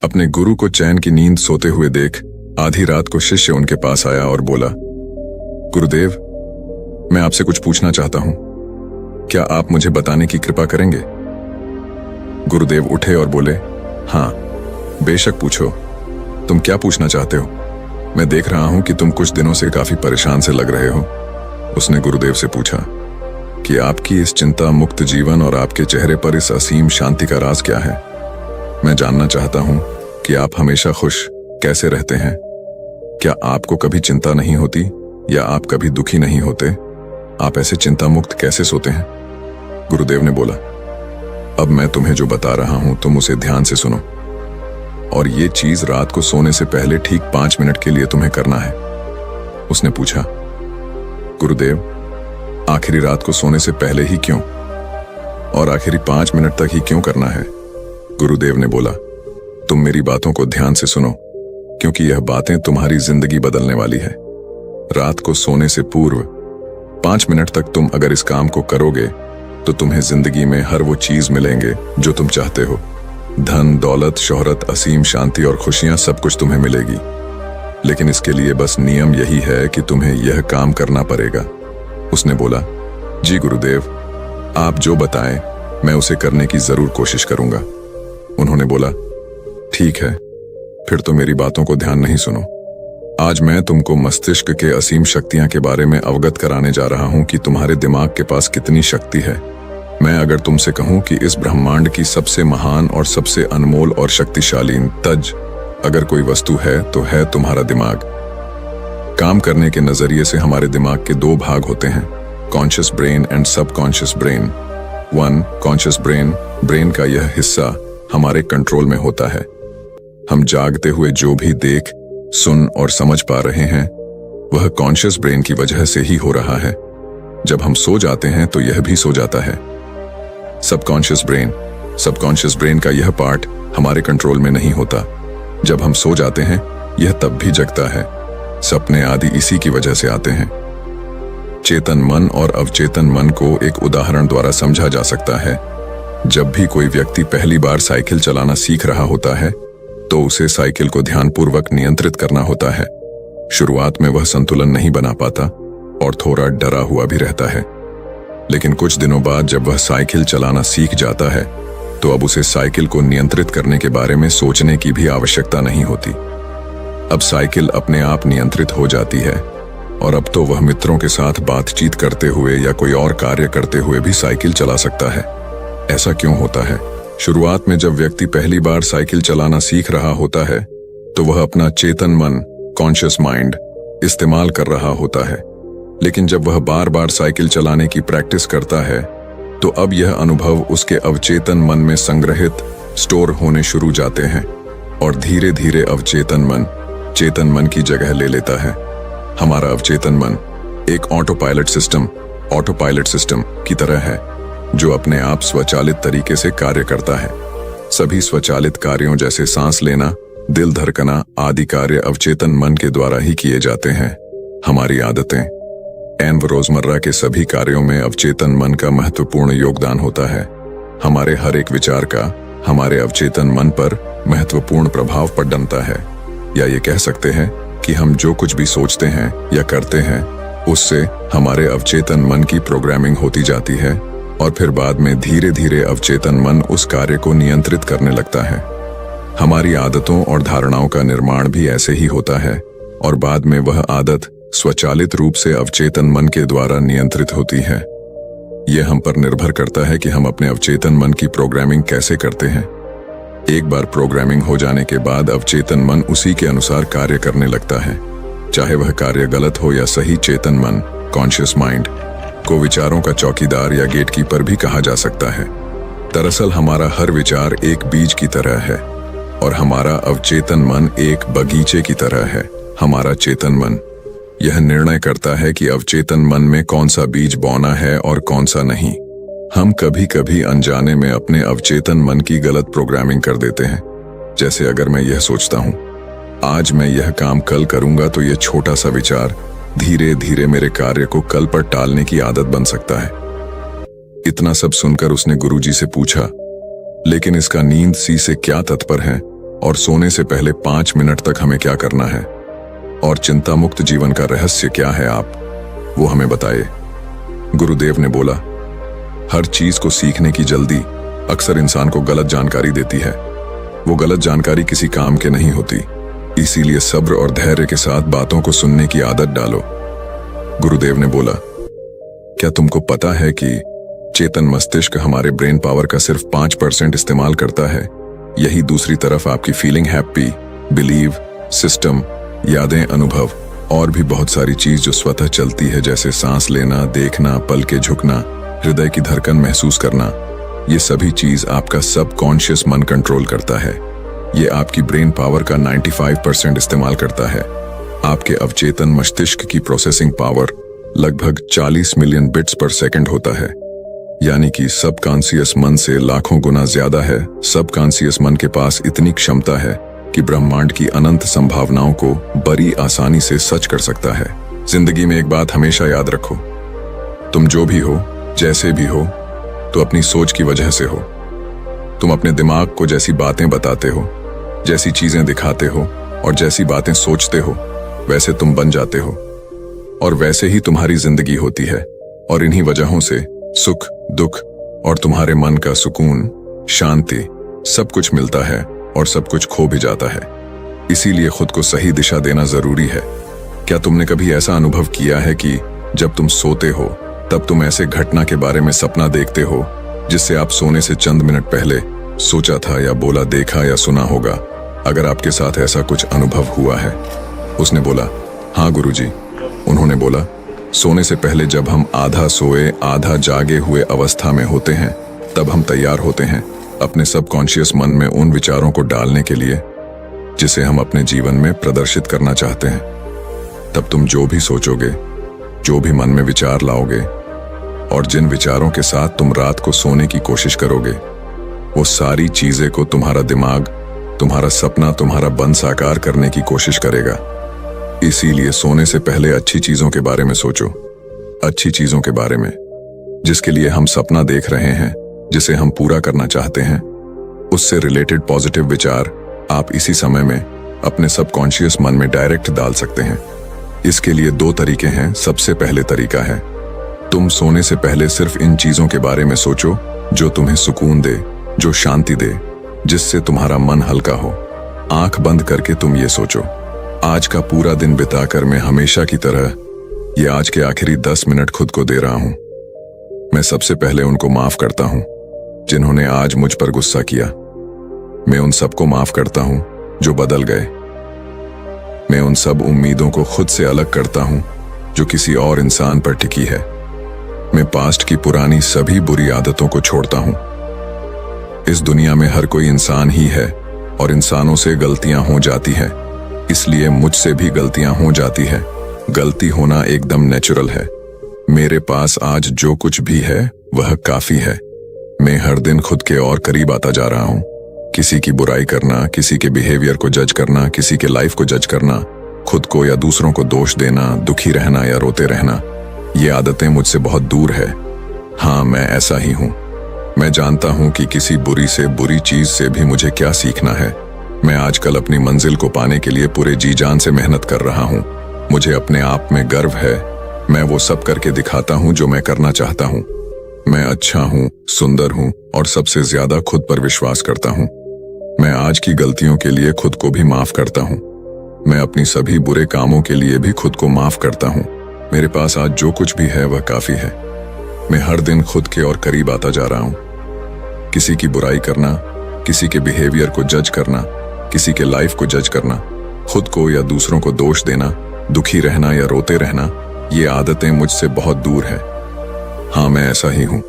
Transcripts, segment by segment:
अपने गुरु को चैन की नींद सोते हुए देख आधी रात को शिष्य उनके पास आया और बोला, गुरुदेव, मैं आपसे कुछ पूछना चाहता हूं, क्या आप मुझे बताने की कृपा करेंगे? गुरुदेव उठे और बोले, हाँ, बेशक पूछो। तुम क्या पूछना चाहते हो? मैं देख रहा हूं कि तुम कुछ दिनों से काफी परेशान से लग रहे हो। उसने गुरुदेव से पूछा कि आपकी इस चिंता मुक्त जीवन और आपके चेहरे पर इस असीम शांति का राज क्या है। मैं जानना चाहता हूं कि आप हमेशा खुश कैसे रहते हैं। क्या आपको कभी चिंता नहीं होती या आप कभी दुखी नहीं होते? आप ऐसे चिंता मुक्त कैसे सोते हैं? गुरुदेव ने बोला, अब मैं तुम्हें जो बता रहा हूं तुम उसे ध्यान से सुनो, और ये चीज रात को सोने से पहले ठीक 5 मिनट के लिए तुम्हें करना है। उसने पूछा, गुरुदेव, आखिरी रात को सोने से पहले ही क्यों, और आखिरी 5 मिनट तक ही क्यों करना है? गुरुदेव ने बोला, तुम मेरी बातों को ध्यान से सुनो, क्योंकि यह बातें तुम्हारी जिंदगी बदलने वाली है। रात को सोने से पूर्व 5 मिनट तक तुम अगर इस काम को करोगे तो तुम्हें जिंदगी में हर वो चीज मिलेंगे जो तुम चाहते हो। धन, दौलत, शोहरत, असीम शांति और खुशियां सब कुछ तुम्हें मिलेगी। लेकिन इसके लिए बस नियम यही है कि तुम्हें यह काम करना पड़ेगा। उसने बोला, जी गुरुदेव, आप जो बताएं मैं उसे करने की जरूर कोशिश करूंगा। उन्होंने बोला, ठीक है, फिर तो मेरी बातों को ध्यान नहीं सुनो। आज मैं तुमको मस्तिष्क के असीम शक्तियां के बारे में अवगत कराने जा रहा हूं कि तुम्हारे दिमाग के पास कितनी शक्ति है। मैं अगर तुमसे कहूं कि इस ब्रह्मांड की सबसे महान और सबसे अनमोल और शक्तिशाली तज अगर कोई वस्तु है तो है तुम्हारा दिमाग। काम करने के नजरिए से हमारे दिमाग के 2 भाग होते हैं, conscious brain and subconscious brain. 1. Conscious brain, brain का यह हिस्सा हमारे कंट्रोल में होता है। हम जागते हुए जो भी देख, सुन और समझ पा रहे हैं वह कॉन्शियस ब्रेन की वजह से ही हो रहा है। जब हम सो जाते हैं तो यह भी सो जाता है। सबकॉन्शियस ब्रेन का यह पार्ट हमारे कंट्रोल में नहीं होता। जब हम सो जाते हैं यह तब भी जगता है। सपने आदि इसी की वजह से आते हैं। चेतन मन और अवचेतन मन को एक उदाहरण द्वारा समझा जा सकता है। जब भी कोई व्यक्ति पहली बार साइकिल चलाना सीख रहा होता है तो उसे साइकिल को ध्यानपूर्वक नियंत्रित करना होता है। शुरुआत में वह संतुलन नहीं बना पाता और थोड़ा डरा हुआ भी रहता है। लेकिन कुछ दिनों बाद जब वह साइकिल चलाना सीख जाता है तो अब उसे साइकिल को नियंत्रित करने के बारे में सोचने की भी आवश्यकता नहीं होती। अब साइकिल अपने आप नियंत्रित हो जाती है और अब तो वह मित्रों के साथ बातचीत करते हुए या कोई और कार्य करते हुए भी साइकिल चला सकता है। ऐसा क्यों होता है? शुरुआत में जब व्यक्ति पहली बार साइकिल चलाना सीख रहा होता है तो वह अपना चेतन मन, कॉन्शियस माइंड इस्तेमाल कर रहा होता है। लेकिन जब वह बार बार साइकिल चलाने की प्रैक्टिस करता है तो अब यह अनुभव उसके अवचेतन मन में संग्रहित, स्टोर होने शुरू जाते हैं और धीरे धीरे अवचेतन मन चेतन मन की जगह ले लेता है। हमारा अवचेतन मन एक ऑटो पायलट सिस्टम की तरह है जो अपने आप स्वचालित तरीके से कार्य करता है। सभी स्वचालित कार्यों जैसे सांस लेना, दिल धड़कना आदि कार्य अवचेतन मन के द्वारा ही किए जाते हैं। हमारी आदतें एवं रोजमर्रा के सभी कार्यों में अवचेतन मन का महत्वपूर्ण योगदान होता है। हमारे हर एक विचार का हमारे अवचेतन मन पर महत्वपूर्ण प्रभाव पड़ता है। या ये कह सकते हैं कि हम जो कुछ भी सोचते हैं या करते हैं उससे हमारे अवचेतन मन की प्रोग्रामिंग होती जाती है और फिर बाद में धीरे धीरे अवचेतन मन उस कार्य को नियंत्रित करने लगता है। हमारी आदतों और धारणाओं का निर्माण भी ऐसे ही होता है और बाद में वह आदत स्वचालित रूप से अवचेतन मन के द्वारा नियंत्रित होती है। यह हम पर निर्भर करता है कि हम अपने अवचेतन मन की प्रोग्रामिंग कैसे करते हैं। एक बार प्रोग्रामिंग हो जाने के बाद अवचेतन मन उसी के अनुसार कार्य करने लगता है, चाहे वह कार्य गलत हो या सही। चेतन मन, कॉन्शियस माइंड को विचारों का चौकीदार या गेटकीपर भी कहा जा सकता है। दरअसल हमारा हर विचार एक बीज की तरह है और हमारा अवचेतन मन एक बगीचे की तरह है। हमारा चेतन मन यह निर्णय करता है कि अवचेतन मन में कौन सा बीज बोना है और कौन सा नहीं। हम कभी कभी अनजाने में अपने अवचेतन मन की गलत प्रोग्रामिंग कर देते हैं। जैसे अगर मैं यह सोचता हूं, आज मैं यह काम कल करूंगा, तो यह छोटा सा विचार धीरे धीरे मेरे कार्य को कल पर टालने की आदत बन सकता है। इतना सब सुनकर उसने गुरुजी से पूछा, लेकिन इसका नींद सी से क्या तात्पर्य है? और सोने से पहले 5 मिनट तक हमें क्या करना है, और चिंता मुक्त जीवन का रहस्य क्या है, आप वो हमें बताइए। गुरुदेव ने बोला, हर चीज को सीखने की जल्दी अक्सर इंसान को गलत जानकारी देती है। वो गलत जानकारी किसी काम के नहीं होती, इसीलिए सब्र और धैर्य के साथ बातों को सुनने की आदत डालो। गुरुदेव ने बोला, क्या तुमको पता है कि चेतन मस्तिष्क हमारे ब्रेन पावर का सिर्फ 5% इस्तेमाल करता है। यही दूसरी तरफ आपकी फीलिंग, हैप्पी, बिलीव, सिस्टम, यादें, अनुभव और भी बहुत सारी चीज जो स्वतः चलती है, जैसे सांस लेना, देखना, पल के झुकना, हृदय की धड़कन महसूस करना, ये सभी चीज आपका सबकॉन्शियस मन कंट्रोल करता है। ये आपकी ब्रेन पावर का 95% इस्तेमाल करता है। आपके अवचेतन मस्तिष्क की प्रोसेसिंग पावर लगभग 40 मिलियन बिट्स पर सेकंड होता है, यानी कि सबकॉन्शियस मन से लाखों गुना ज्यादा है। सबकॉन्शियस मन के पास इतनी क्षमता है कि ब्रह्मांड की अनंत संभावनाओं को बड़ी आसानी से सच कर सकता है। जिंदगी में एक बात हमेशा याद रखो, तुम जो भी हो, जैसे भी हो, तो अपनी सोच की वजह से हो। तुम अपने दिमाग को जैसी बातें बताते हो, जैसी चीजें दिखाते हो और जैसी बातें सोचते हो, वैसे तुम बन जाते हो और वैसे ही तुम्हारी जिंदगी होती है। और इन्हीं वजहों से सुख, दुख और तुम्हारे मन का सुकून, शांति, सब कुछ मिलता है और सब कुछ खो भी जाता है। इसीलिए खुद को सही दिशा देना जरूरी है। क्या तुमने कभी ऐसा अनुभव किया है कि जब तुम सोते हो तब तुम ऐसे घटना के बारे में सपना देखते हो जिससे आप सोने से चंद मिनट पहले सोचा था या बोला, देखा या सुना होगा? अगर आपके साथ ऐसा कुछ अनुभव हुआ है? उसने बोला, हाँ गुरुजी। उन्होंने बोला, सोने से पहले जब हम आधा सोए आधा जागे हुए अवस्था में होते हैं तब हम तैयार होते हैं अपने सबकॉन्शियस मन में उन विचारों को डालने के लिए जिसे हम अपने जीवन में प्रदर्शित करना चाहते हैं। तब तुम जो भी सोचोगे, जो भी मन में विचार लाओगे और जिन विचारों के साथ तुम रात को सोने की कोशिश करोगे, वो सारी चीजें को तुम्हारा दिमाग, तुम्हारा सपना, तुम्हारा बन साकार करने की कोशिश करेगा। इसीलिए सोने से पहले अच्छी चीजों के बारे में सोचो, अच्छी चीजों के बारे में जिसके लिए हम सपना देख रहे हैं, जिसे हम पूरा करना चाहते हैं, उससे रिलेटेड पॉजिटिव विचार आप इसी समय में अपने सबकॉन्शियस मन में डायरेक्ट डाल सकते हैं। इसके लिए 2 तरीके हैं। सबसे पहले तरीका है, तुम सोने से पहले सिर्फ इन चीजों के बारे में सोचो जो तुम्हें सुकून दे, जो शांति दे, जिससे तुम्हारा मन हल्का हो। आंख बंद करके तुम ये सोचो, आज का पूरा दिन बिताकर मैं हमेशा की तरह ये आज के आखिरी 10 मिनट खुद को दे रहा हूं। मैं सबसे पहले उनको माफ करता हूं जिन्होंने आज मुझ पर गुस्सा किया। मैं उन सबको माफ करता हूं जो बदल गए। मैं उन सब उम्मीदों को खुद से अलग करता हूं जो किसी और इंसान पर टिकी है। मैं पास्ट की पुरानी सभी बुरी आदतों को छोड़ता हूं। इस दुनिया में हर कोई इंसान ही है और इंसानों से गलतियां हो जाती हैं, इसलिए मुझसे भी गलतियां हो जाती है। गलती होना एकदम नेचुरल है। मेरे पास आज जो कुछ भी है वह काफी है। मैं हर दिन खुद के और करीब आता जा रहा हूं। किसी की बुराई करना, किसी के बिहेवियर को जज करना, किसी के लाइफ को जज करना, खुद को या दूसरों को दोष देना, दुखी रहना या रोते रहना, ये आदतें मुझसे बहुत दूर है। हाँ, मैं ऐसा ही हूं। मैं जानता हूं कि किसी बुरी से बुरी चीज से भी मुझे क्या सीखना है। मैं आजकल अपनी मंजिल को पाने के लिए पूरे जी जान से मेहनत कर रहा हूं। मुझे अपने आप में गर्व है। मैं वो सब करके दिखाता हूं जो मैं करना चाहता हूं। मैं अच्छा हूं, सुंदर हूं और सबसे ज्यादा खुद पर विश्वास करता हूं। मैं आज की गलतियों के लिए खुद को भी माफ करता हूं। मैं अपनी सभी बुरे कामों के लिए भी खुद को माफ करता हूं। मेरे पास आज जो कुछ भी है वह काफी है। मैं हर दिन खुद के और करीब आता जा रहा हूं। किसी की बुराई करना, किसी के बिहेवियर को जज करना, किसी के लाइफ को जज करना, खुद को या दूसरों को दोष देना, दुखी रहना या रोते रहना, ये आदतें मुझसे बहुत दूर है। हाँ, मैं ऐसा ही हूं।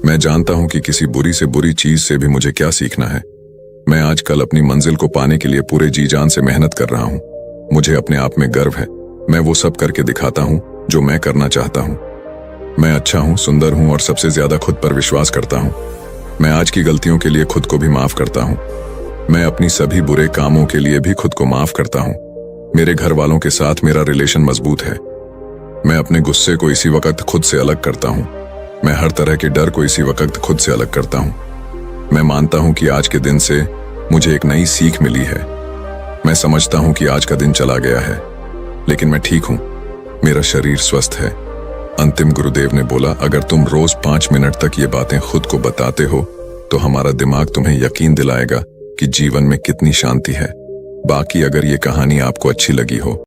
मैं जानता हूं कि किसी बुरी से बुरी चीज से भी मुझे क्या सीखना है। मैं आजकल अपनी मंजिल को पाने के लिए पूरे जी जान से मेहनत कर रहा हूं। मुझे अपने आप में गर्व है। मैं वो सब करके दिखाता हूं जो मैं करना चाहता हूं। मैं अच्छा हूं, सुंदर हूं और सबसे ज्यादा खुद पर विश्वास करता हूं। मैं आज की गलतियों के लिए खुद को भी माफ करता हूं। मैं अपनी सभी बुरे कामों के लिए भी खुद को माफ करता हूं। मेरे घर वालों के साथ मेरा रिलेशन मजबूत है। मैं अपने गुस्से को इसी वक्त खुद से अलग करता हूं। मैं हर तरह के डर को इसी वक्त खुद से अलग करता हूं। मैं मानता हूं कि आज के दिन से मुझे एक नई सीख मिली है। मैं समझता हूं कि आज का दिन चला गया है, लेकिन मैं ठीक हूं, मेरा शरीर स्वस्थ है। अंतिम गुरुदेव ने बोला, अगर तुम रोज 5 मिनट तक ये बातें खुद को बताते हो तो हमारा दिमाग तुम्हें यकीन दिलाएगा कि जीवन में कितनी शांति है। बाकी अगर ये कहानी आपको अच्छी लगी हो